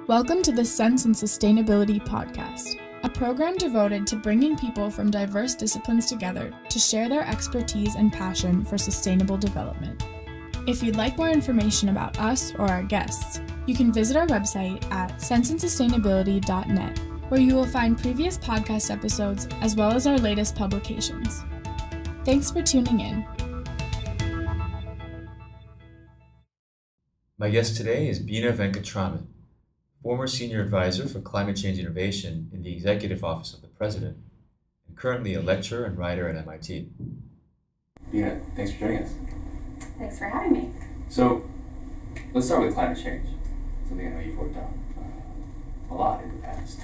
Welcome to the Sense and Sustainability Podcast, a program devoted to bringing people from diverse disciplines together to share their expertise and passion for sustainable development. If you'd like more information about us or our guests, you can visit our website at senseandsustainability.net, where you will find previous podcast episodes as well as our latest publications. Thanks for tuning in. My guest today is Bina Venkataraman, former Senior Advisor for Climate Change Innovation in the Executive Office of the President, and currently a lecturer and writer at MIT. Bina, thanks for joining us. Thanks for having me. So, let's start with climate change, something I know you've worked on a lot in the past.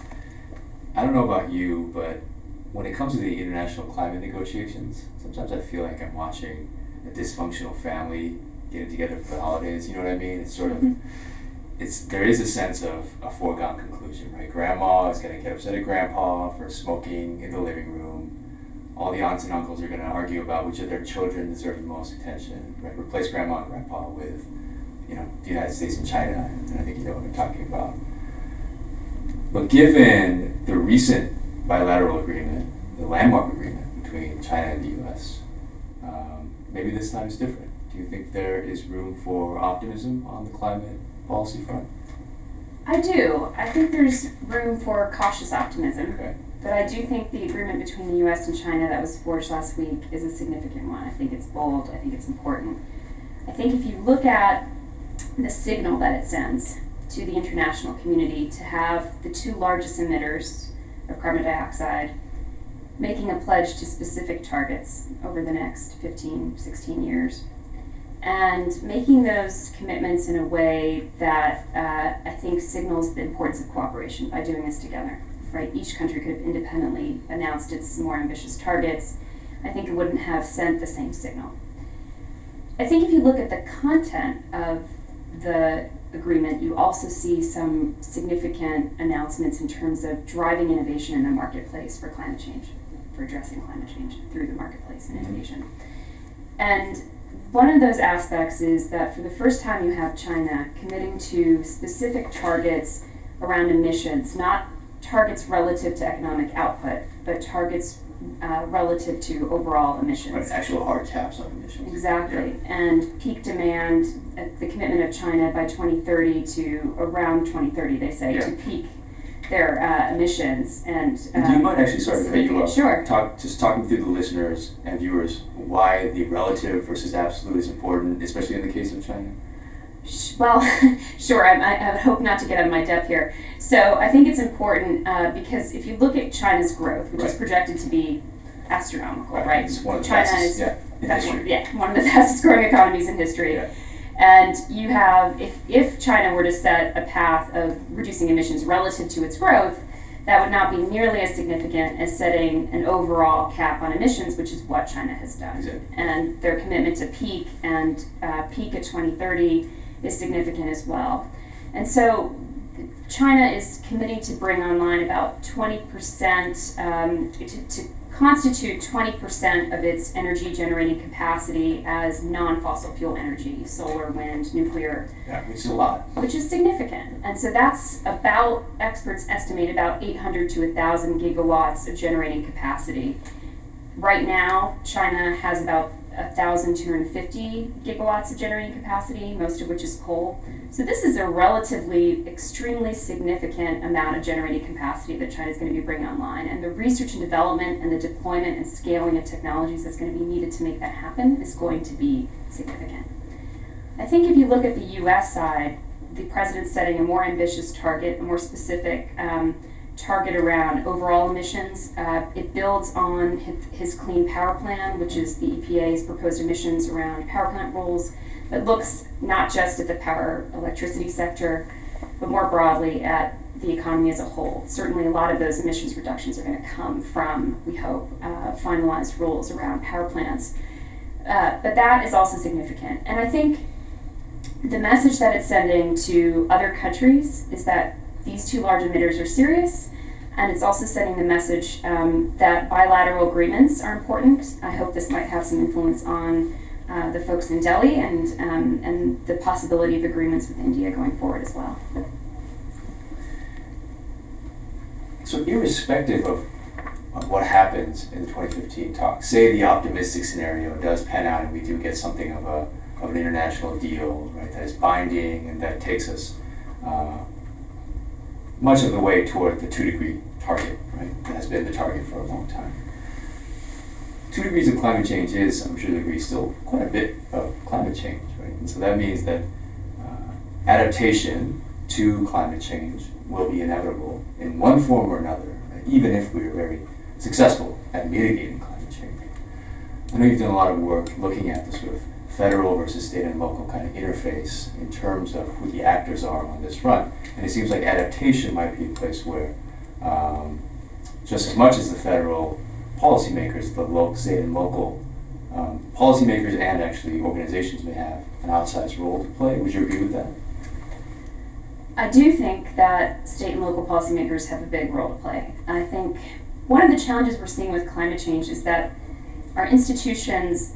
I don't know about you, but when it comes to the international climate negotiations, sometimes I feel like I'm watching a dysfunctional family getting together for the holidays, you know what I mean? It's sort of, there is a sense of a foregone conclusion, right? Grandma is going to get upset at grandpa for smoking in the living room. All the aunts and uncles are going to argue about which of their children deserve the most attention, right? Replace grandma and grandpa with, the United States and China, and I think you know what I'm talking about. But given the recent bilateral agreement, the landmark agreement between China and the U.S., maybe this time is different. Do you think there is room for optimism on the climate policy front? I do. I think there's room for cautious optimism. Okay. But I do think the agreement between the U.S. and China that was forged last week is a significant one. I think it's bold. I think it's important. I think if you look at the signal that it sends to the international community to have the two largest emitters of carbon dioxide making a pledge to specific targets over the next 15, 16 years, and making those commitments in a way that I think signals the importance of cooperation by doing this together. Right? Each country could have independently announced its more ambitious targets. I think it wouldn't have sent the same signal. I think if you look at the content of the agreement, you also see some significant announcements in terms of driving innovation in the marketplace for climate change, for addressing climate change through the marketplace and innovation. And one of those aspects is that for the first time you have China committing to specific targets around emissions, not targets relative to economic output, but targets relative to overall emissions. Right, actual hard caps on emissions. Exactly. Yeah. And peak demand, the commitment of China by 2030 to around 2030, they say, to peak their emissions. And do you mind actually, sorry to cut you off, sure. talking through the listeners and viewers why the relative versus absolute is important, especially in the case of China? Well, sure. I would hope not to get out of my depth here. So I think it's important because if you look at China's growth, which is projected to be astronomical, right? It's one of the China fastest, is in history. one of the fastest growing economies in history. Yeah. And you have, if China were to set a path of reducing emissions relative to its growth, that would not be nearly as significant as setting an overall cap on emissions, which is what China has done. Exactly. And their commitment to peak peak at 2030 is significant as well. And so China is committing to bring online about 20%, to constitute 20% of its energy generating capacity as non-fossil fuel energy, solar, wind, nuclear. Yeah, which is a lot. Which is significant. And so that's about, experts estimate about 800 to 1,000 gigawatts of generating capacity. Right now, China has about 1,250 gigawatts of generating capacity, most of which is coal. So this is a relatively extremely significant amount of generating capacity that China is going to be bringing online. And the research and development and the deployment and scaling of technologies that's going to be needed to make that happen is going to be significant. I think if you look at the U.S. side, the president's setting a more ambitious target, a more specific target around overall emissions. It builds on his Clean Power Plan, which is the EPA's proposed emissions around power plant rules, that looks not just at the power electricity sector, but more broadly at the economy as a whole. Certainly a lot of those emissions reductions are going to come from, we hope, finalized rules around power plants. But that is also significant. And I think the message that it's sending to other countries is that these two large emitters are serious, and it's also sending the message that bilateral agreements are important. I hope this might have some influence on the folks in Delhi and the possibility of agreements with India going forward as well. So irrespective of what happens in the 2015 talks, say the optimistic scenario does pan out and we do get something of an international deal, right, that is binding and that takes us much of the way toward the 2-degree target, right, that has been the target for a long time. 2 degrees of climate change is, I'm sure you agree, still quite a bit of climate change, right? And so that means that adaptation to climate change will be inevitable in one form or another, right? Even if we're very successful at mitigating climate change. I know you've done a lot of work looking at the sort of federal versus state and local kind of interface in terms of who the actors are on this front. And it seems like adaptation might be a place where just as much as the federal policymakers, the local, state and local policymakers and actually organizations may have an outsized role to play. Would you agree with that? I do think that state and local policymakers have a big role to play. I think one of the challenges we're seeing with climate change is that our institutions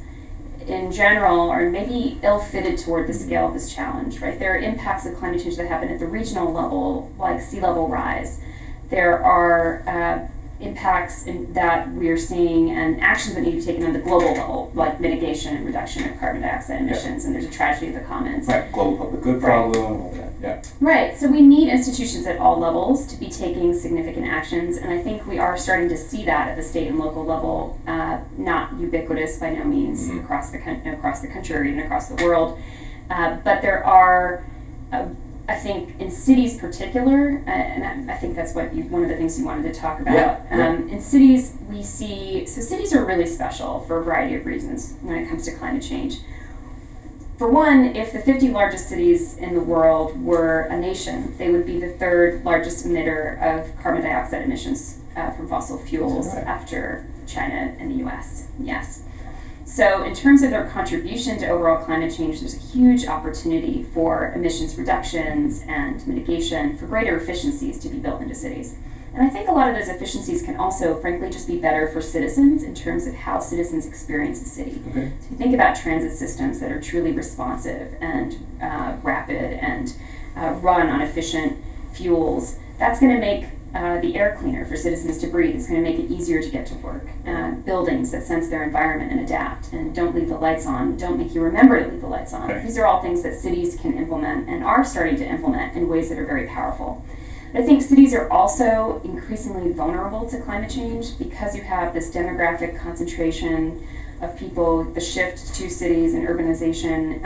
in general are maybe ill-fitted toward the scale of this challenge, right? There are impacts of climate change that happen at the regional level, like sea level rise. There are impacts that we are seeing and actions that need to be taken on the global level, like mitigation and reduction of carbon dioxide emissions, and there's a tragedy of the commons. Right, global public good problem, all that, yeah. Right, so we need institutions at all levels to be taking significant actions, and I think we are starting to see that at the state and local level, not ubiquitous by no means across the country or even across the world, but there are I think in cities particular, and I think that's what one of the things you wanted to talk about. In cities, we see, so cities are really special for a variety of reasons when it comes to climate change. For one, if the 50 largest cities in the world were a nation, they would be the 3rd largest emitter of carbon dioxide emissions from fossil fuels after China and the US. Yes. So in terms of their contribution to overall climate change, there's a huge opportunity for emissions reductions and mitigation for greater efficiencies to be built into cities. And I think a lot of those efficiencies can also, frankly, just be better for citizens in terms of how citizens experience a city. Okay. So if you think about transit systems that are truly responsive and rapid and run on efficient fuels, that's going to make the air cleaner for citizens to breathe. It's going to make it easier to get to work. Buildings that sense their environment and adapt and don't leave the lights on, don't make you remember to leave the lights on. Right. These are all things that cities can implement and are starting to implement in ways that are very powerful. But I think cities are also increasingly vulnerable to climate change because you have this demographic concentration of people, the shift to cities and urbanization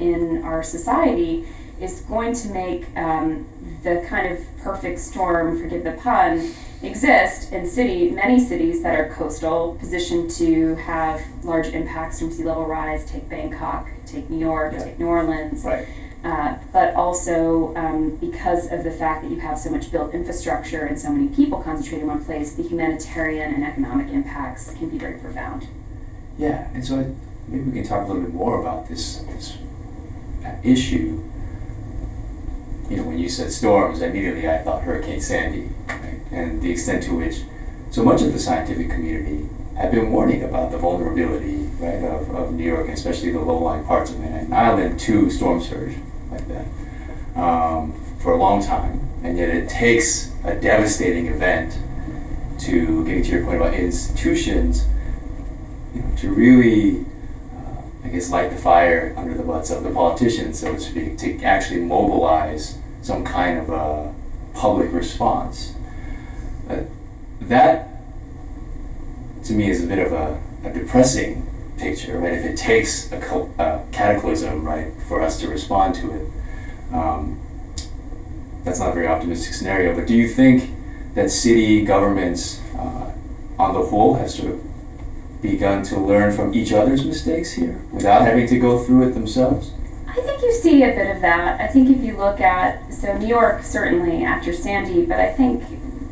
in our society is going to make the kind of perfect storm, forgive the pun, exist in many cities that are coastal, positioned to have large impacts from sea level rise. Take Bangkok, take New York, take New Orleans. Right. But also because of the fact that you have so much built infrastructure and so many people concentrated in one place, the humanitarian and economic impacts can be very profound. Yeah, and so maybe we can talk a little bit more about this issue. You know, when you said storms, immediately I thought Hurricane Sandy, right? And the extent to which so much of the scientific community had been warning about the vulnerability, right, of New York, and especially the low-lying parts of Manhattan Island, to storm surge like that for a long time. And yet it takes a devastating event to, getting to your point about institutions, to really, I guess, light the fire under the butts of the politicians, so to speak, to actually mobilize some kind of a public response. That, to me, is a bit of a depressing picture, right? If it takes a cataclysm, right, for us to respond to it, that's not a very optimistic scenario. But do you think that city governments, on the whole, have sort of begun to learn from each other's mistakes here without having to go through it themselves? I think you see a bit of that. I think if you look at, so New York certainly after Sandy, but I think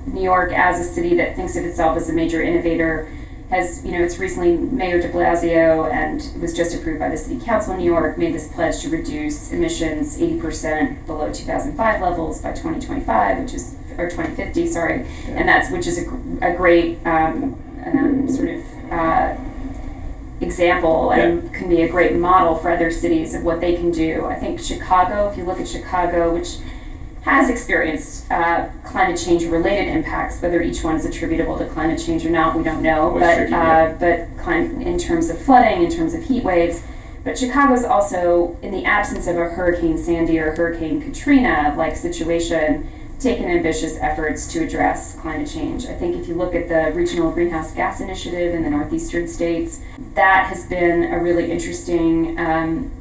New York as a city that thinks of itself as a major innovator has, it's recently Mayor de Blasio, and it was just approved by the City Council in New York, made this pledge to reduce emissions 80% below 2005 levels by 2025, or 2050, sorry, and which is a great sort of example and can be a great model for other cities of what they can do. I think Chicago, if you look at Chicago, which has experienced climate change related impacts. Whether each one is attributable to climate change or not, we don't know. In terms of flooding, in terms of heat waves. But Chicago's also, in the absence of a Hurricane Sandy or Hurricane Katrina-like situation, taken ambitious efforts to address climate change. I think if you look at the Regional Greenhouse Gas Initiative in the northeastern states, that has been a really interesting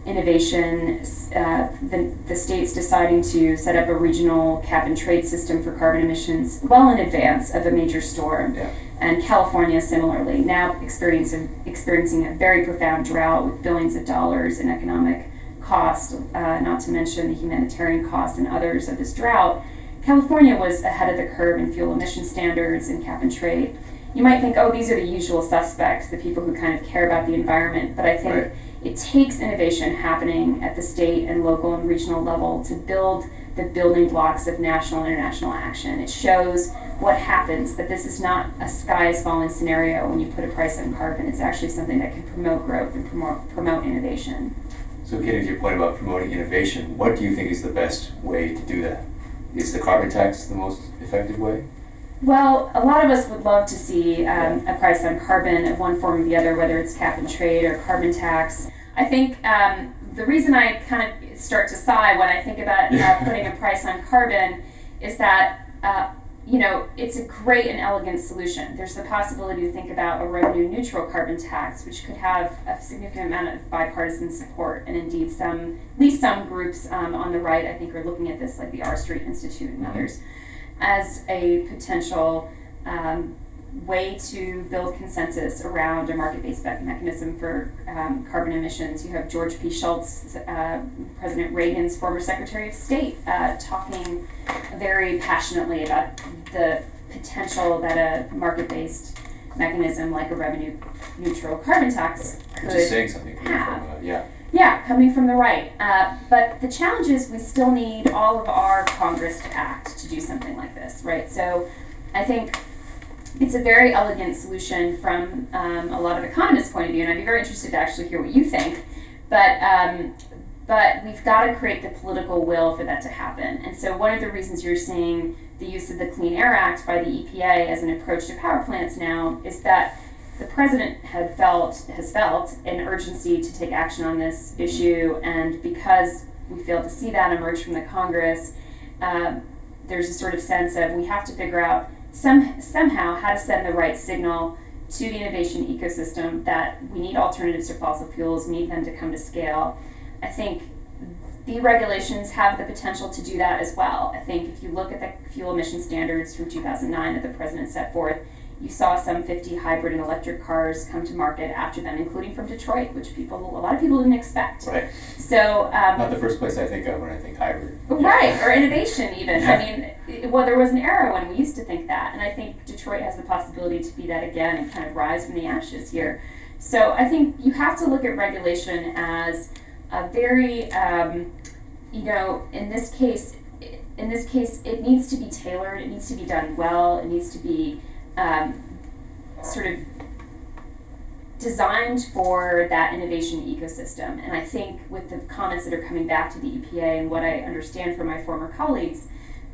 innovation. The states deciding to set up a regional cap and trade system for carbon emissions well in advance of a major storm. Yeah. And California similarly, now experiencing a very profound drought with billions of dollars in economic cost, not to mention the humanitarian costs and others of this drought. California was ahead of the curve in fuel emission standards and cap and trade. You might think, oh, these are the usual suspects, the people who kind of care about the environment, but I think it takes innovation happening at the state and local and regional level to build the building blocks of national and international action. It shows what happens, that this is not a sky is falling scenario when you put a price on carbon. It's actually something that can promote growth and promote innovation. So getting to your point about promoting innovation, what do you think is the best way to do that? Is the carbon tax the most effective way? Well, a lot of us would love to see a price on carbon of one form or the other, whether it's cap and trade or carbon tax. I think the reason I kind of start to sigh when I think about putting a price on carbon is that it's a great and elegant solution. There's the possibility to think about a revenue neutral carbon tax, which could have a significant amount of bipartisan support, and indeed at least some groups on the right, I think, are looking at this, like the R Street Institute and others, as a potential way to build consensus around a market-based mechanism for carbon emissions. You have George P. Shultz, President Reagan's former Secretary of State, talking very passionately about the potential that a market-based mechanism like a revenue-neutral carbon tax could Just saying something have. Yeah, coming from the right. But the challenge is we still need all of our Congress to act to do something like this, right? So I think it's a very elegant solution from a lot of economists' point of view, and I'd be very interested to actually hear what you think. But we've got to create the political will for that to happen. And so one of the reasons you're seeing the use of the Clean Air Act by the EPA as an approach to power plants now is that the president has felt an urgency to take action on this issue, and because we failed to see that emerge from the Congress, there's a sort of sense of we have to figure out somehow how to send the right signal to the innovation ecosystem that we need alternatives to fossil fuels, we need them to come to scale. I think the regulations have the potential to do that as well. I think if you look at the fuel emission standards from 2009 that the president set forth, you saw some 50 hybrid and electric cars come to market after them, including from Detroit, which a lot of people didn't expect. Right. So not the first place I think of when I think hybrid. Right, or innovation even. I mean, there was an era when we used to think that, and I think Detroit has the possibility to be that again and kind of rise from the ashes here. So I think you have to look at regulation as a very, in this case, it needs to be tailored. It needs to be done well. It needs to be sort of designed for that innovation ecosystem. And I think with the comments that are coming back to the EPA and what I understand from my former colleagues,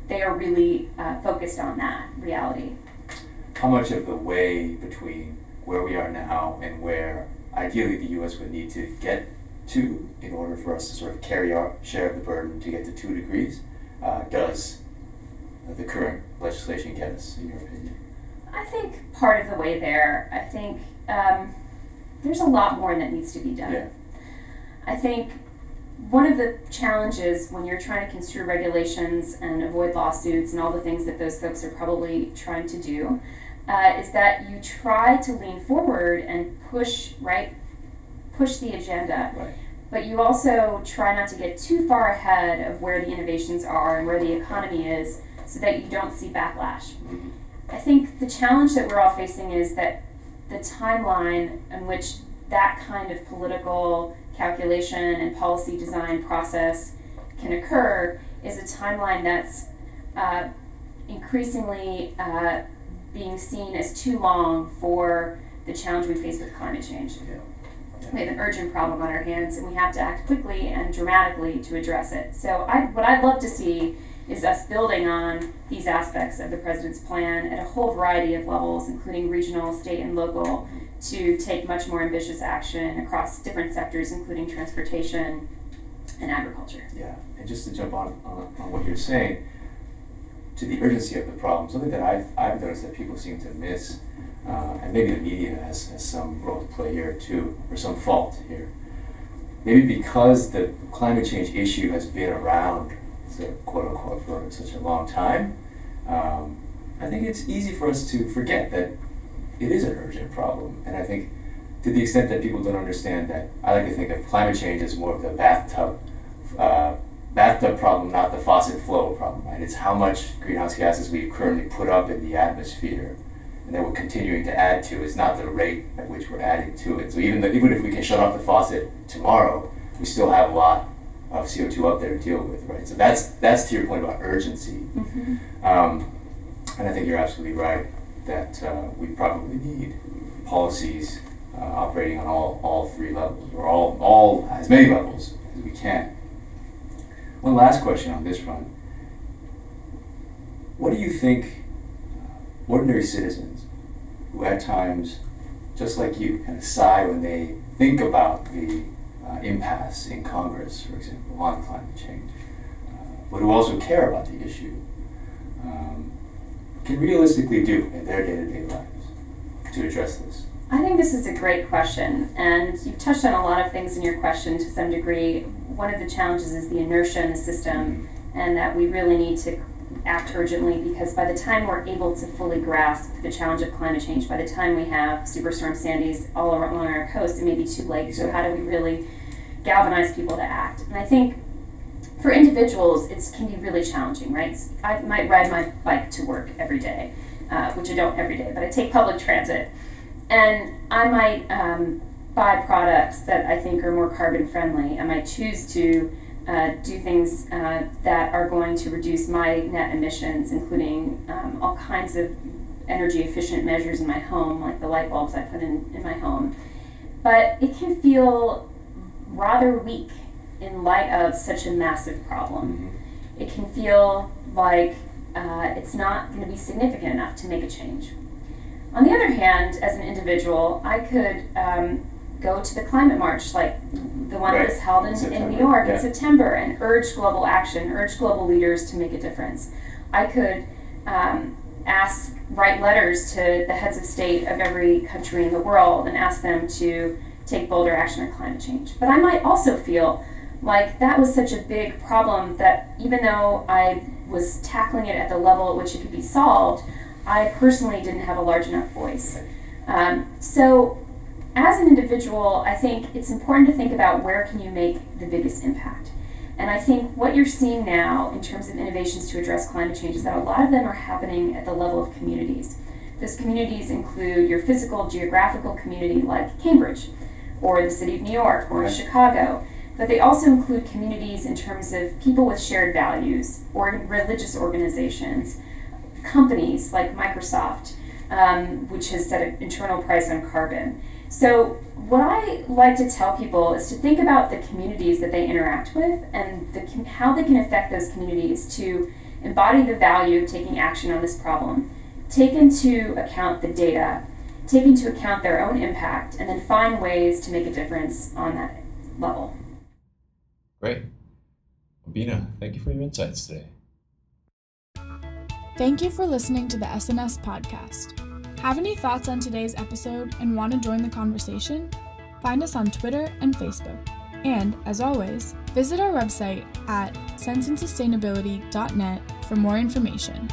they are really focused on that reality. How much of the way between where we are now and where ideally the U.S. would need to get to in order for us to sort of carry our share of the burden to get to 2 degrees does the current legislation get us, in your opinion? I think part of the way there. I think there's a lot more that needs to be done. Yeah. I think one of the challenges when you're trying to construe regulations and avoid lawsuits and all the things that those folks are probably trying to do is that you try to lean forward and push the agenda. Right. But you also try not to get too far ahead of where the innovations are and where the economy is so that you don't see backlash. Mm-hmm. I think the challenge that we're all facing is that the timeline in which that kind of political calculation and policy design process can occur is a timeline that's increasingly being seen as too long for the challenge we face with climate change. Yeah. We have an urgent problem on our hands, and we have to act quickly and dramatically to address it. So what I'd love to see is us building on these aspects of the president's plan at a whole variety of levels, including regional, state, and local, to take much more ambitious action across different sectors, including transportation and agriculture. Yeah, and just to jump on what you're saying, to the urgency of the problem, something that I've noticed that people seem to miss, and maybe the media has some role to play here too, or some fault here. Maybe because the climate change issue has been around, quote unquote, for such a long time, I think it's easy for us to forget that it is an urgent problem. And I think to the extent that people don't understand that, I like to think of climate change as more of the bathtub problem, not the faucet flow problem, right? It's how much greenhouse gases we currently put up in the atmosphere and that we're continuing to add to. It's not the rate at which we're adding to it. So even if we can shut off the faucet tomorrow, we still have a lot of CO2 up there to deal with, right? So that's to your point about urgency. Mm-hmm. And I think you're absolutely right that we probably need policies operating on all three levels, or all as many levels as we can. One last question on this front. What do you think ordinary citizens who at times, just like you, kind of sigh when they think about the impasse in Congress, for example, on climate change, but who also care about the issue, can realistically do in their day-to-day lives to address this? I think this is a great question, and you've touched on a lot of things in your question to some degree. One of the challenges is the inertia in the system, and that we really need to act urgently, because by the time we're able to fully grasp the challenge of climate change, by the time we have Superstorm Sandy's all along our coast, it may be too late. So how do we really galvanize people to act? And I think for individuals, it can be really challenging, right? I might ride my bike to work every day, which I don't every day, but I take public transit. And I might buy products that I think are more carbon friendly. I might choose to do things that are going to reduce my net emissions, including all kinds of energy efficient measures in my home, like the light bulbs I put in my home. But it can feel rather weak in light of such a massive problem. It can feel like it's not going to be significant enough to make a change. On the other hand, as an individual, I could go to the climate march, like the one that was held in New York in September, and urge global action, urge global leaders to make a difference. I could write letters to the heads of state of every country in the world and ask them to take bolder action on climate change. But I might also feel like that was such a big problem that even though I was tackling it at the level at which it could be solved, I personally didn't have a large enough voice. So as an individual, I think it's important to think about where can you make the biggest impact. And I think what you're seeing now in terms of innovations to address climate change is that a lot of them are happening at the level of communities. Those communities include your physical, geographical community like Cambridge, or the city of New York, or Chicago. But they also include communities in terms of people with shared values, or religious organizations, companies like Microsoft, which has set an internal price on carbon. So what I like to tell people is to think about the communities that they interact with and how they can affect those communities to embody the value of taking action on this problem, take into account the data, take into account their own impact, and then find ways to make a difference on that level. Great. Bina, thank you for your insights today. Thank you for listening to the SNS podcast. Have any thoughts on today's episode and want to join the conversation? Find us on Twitter and Facebook. And, as always, visit our website at senseandsustainability.net for more information.